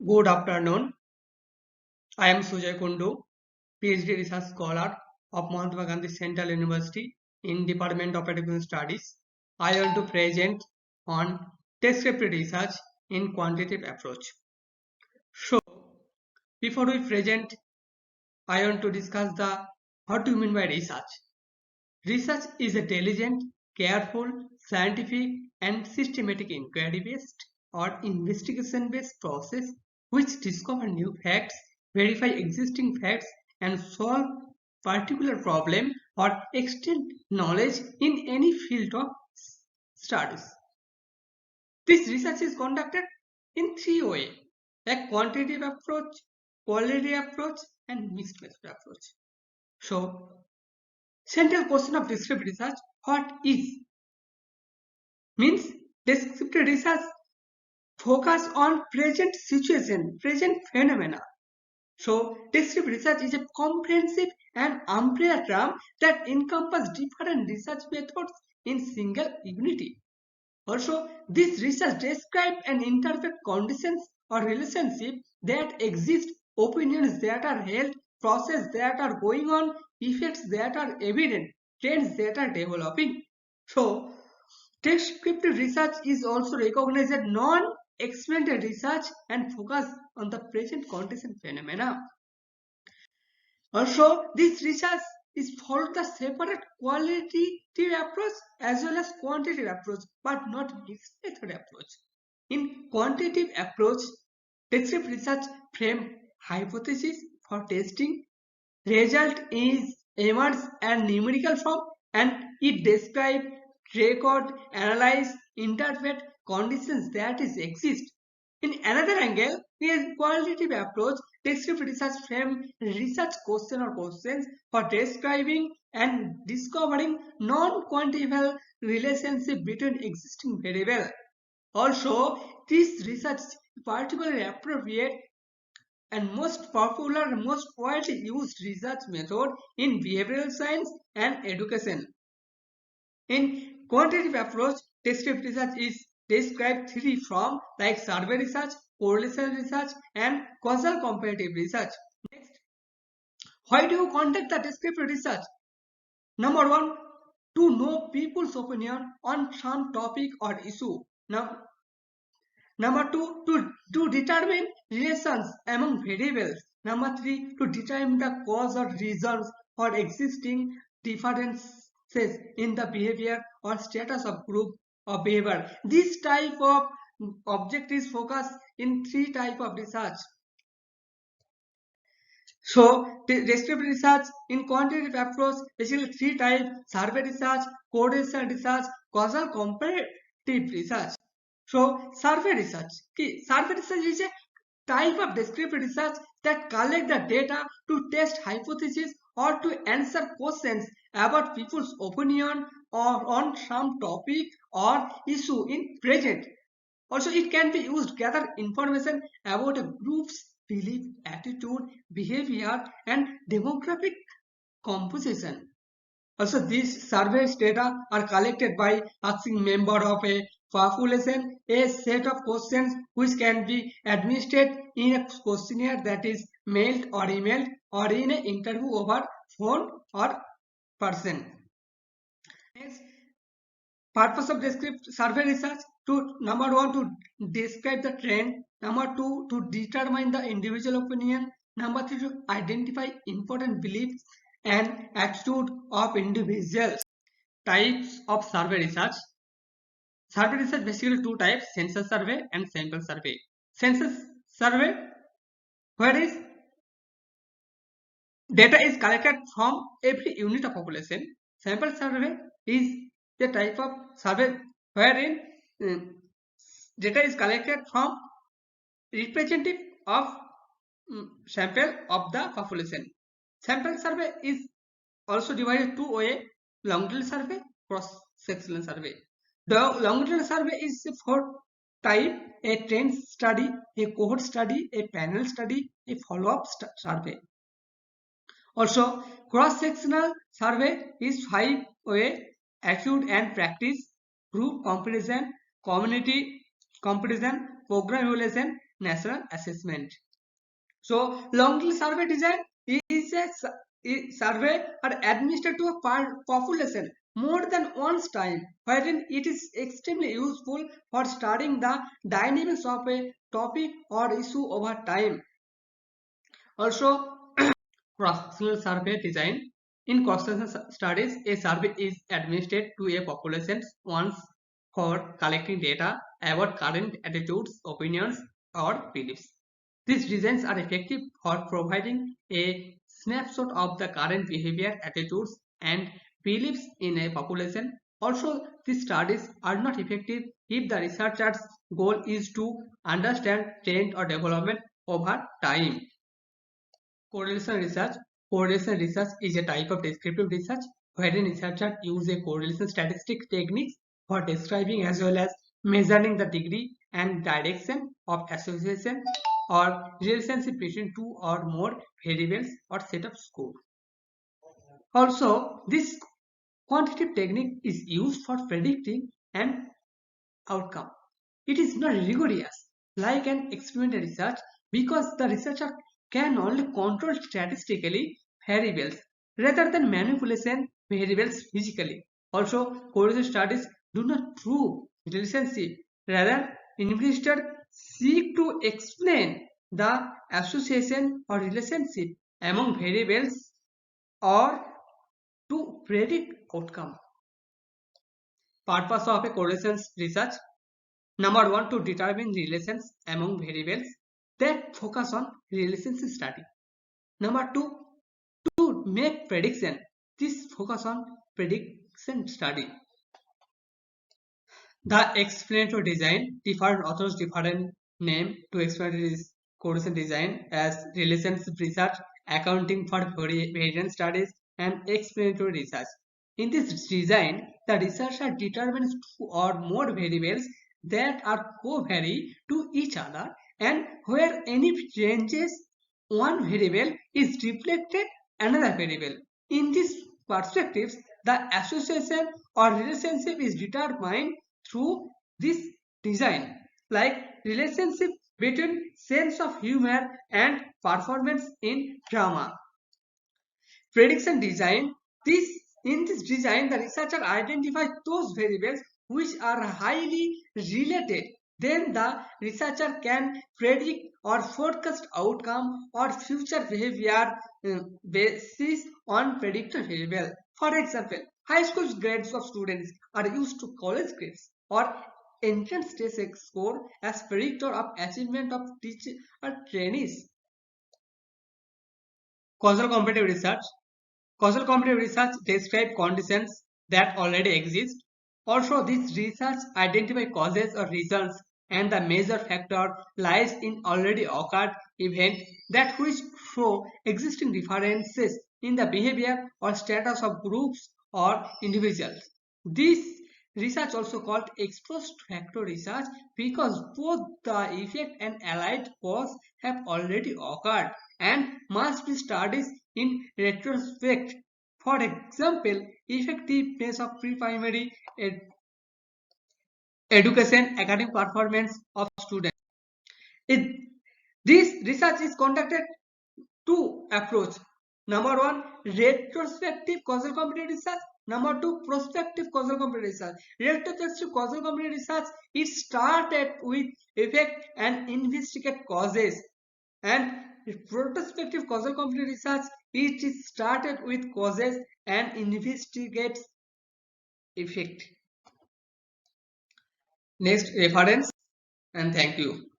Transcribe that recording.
Good afternoon. I am Sujay Kundu, PhD Research Scholar of Mahatma Gandhi Central University in Department of Education Studies. I want to present on descriptive research in quantitative approach. So, before we present, I want to discuss the what do you mean by research. Research is a diligent, careful, scientific, and systematic inquiry-based or investigation-based process which discover new facts, verify existing facts, and solve particular problem or extend knowledge in any field of studies. This research is conducted in three ways: a quantitative approach, qualitative approach, and mixed method approach. So, central question of descriptive research: what is means descriptive research focus on present situation, present phenomena. So descriptive research is a comprehensive and umbrella term that encompasses different research methods in single unity. Also, this research describes and interprets conditions or relationships that exist, opinions that are held, processes that are going on, effects that are evident, trends that are developing. So, descriptive research is also recognized as non-experimental research and focus on the present condition phenomena. Also, this research is followed the separate qualitative approach as well as quantitative approach, but not mixed method approach. In quantitative approach, descriptive research frame hypothesis for testing. Result is emerged and numerical form, and it describe, record, analyze, interpret conditions that is exist. In another angle, in qualitative approach, descriptive research frame research question or questions for describing and discovering non-quantifiable relationship between existing variables. Also, this research is particularly appropriate and most popular and most widely used research method in behavioral science and education. In quantitative approach, descriptive research is described three from like survey research, correlation research, and causal comparative research. Next, why do you conduct the descriptive research? Number one, to know people's opinion on some topic or issue. Now, number two, to determine relations among variables. Number three, to determine the cause or reasons for existing differences in the behavior or status of group of behavior. This type of object is focused in three type of research. So, the descriptive research in quantitative approach, basically three types: survey research, correlation research, causal comparative research. So, survey research. Survey research is a type of descriptive research that collect the data to test hypotheses or to answer questions about people's opinion or on some topic or issue in present. Also, it can be used to gather information about a group's belief, attitude, behavior, and demographic composition. Also, these surveys data are collected by asking member of a population a set of questions which can be administered in a questionnaire that is mailed or emailed or in an interview over phone or person. Next, purpose of descriptive survey research: to number one, to describe the trend; number two, to determine the individual opinion; number three, to identify important beliefs and attitude of individuals. Types of survey research. Survey research basically two types: census survey and sample survey. Census survey, where is data is collected from every unit of population. Sample survey is the type of survey wherein data is collected from representative of sample of the population. Sample survey is also divided two ways: longitudinal survey, cross-sectional survey. The longitudinal survey is for type: a trend study, a cohort study, a panel study, a follow-up survey. Also, cross-sectional survey is 5-way: acute and practice, group comparison, community comparison, program evaluation, national assessment. So longitudinal survey design is a survey or administered to a population more than once time, wherein it is extremely useful for studying the dynamics of a topic or issue over time. Also, cross-sectional survey design. In cross-sectional studies, a survey is administered to a population once for collecting data about current attitudes, opinions, or beliefs. These designs are effective for providing a snapshot of the current behavior, attitudes, and beliefs in a population. Also, these studies are not effective if the researcher's goal is to understand trend or development over time. Correlation research. Correlation research is a type of descriptive research wherein researchers use a correlation statistics techniques for describing as well as measuring the degree and direction of association or relationship between two or more variables or set of scores. Also, this quantitative technique is used for predicting an outcome. It is not rigorous like an experimental research because the researcher can only control statistically variables rather than manipulation variables physically. Also, correlation studies do not prove relationship. Rather, investigators seek to explain the association or relationship among variables or to predict outcome. Purpose of a correlation research. Number one, to determine relations among variables that focus on relationship study. Number two, to make prediction. This focus on prediction study. The explanatory design. Different authors different name to explanatory correlation design as relationship research, accounting for variance studies, and explanatory research. In this design, the researcher determines two or more variables that are co-vary to each other and where any changes one variable is reflected another variable. In these perspectives, the association or relationship is determined through this design, like relationship between sense of humor and performance in drama. Prediction design. In this design, the researcher identifies those variables which are highly related. Then the researcher can predict or forecast outcome or future behavior basis on predicted variable. For example, high school grades of students are used to college grades or entrance test score as predictor of achievement of teacher or trainees. Causal comparative research. Causal comparative research describes conditions that already exist. Also, this research identifies causes or reasons, and the major factor lies in already occurred event that which show existing differences in the behavior or status of groups or individuals. This research also called ex post facto research because both the effect and allied cause have already occurred and must be studied in retrospect. For example, effectiveness of pre-primary education, academic performance of students. It, this research is conducted two approach. Number one, retrospective causal comparative research. Number two, prospective causal comparative research. Retrospective causal comparative research, it started with effect and investigate causes, and prospective causal comparative research, it is started with causes and investigates effect. Next reference, and thank you.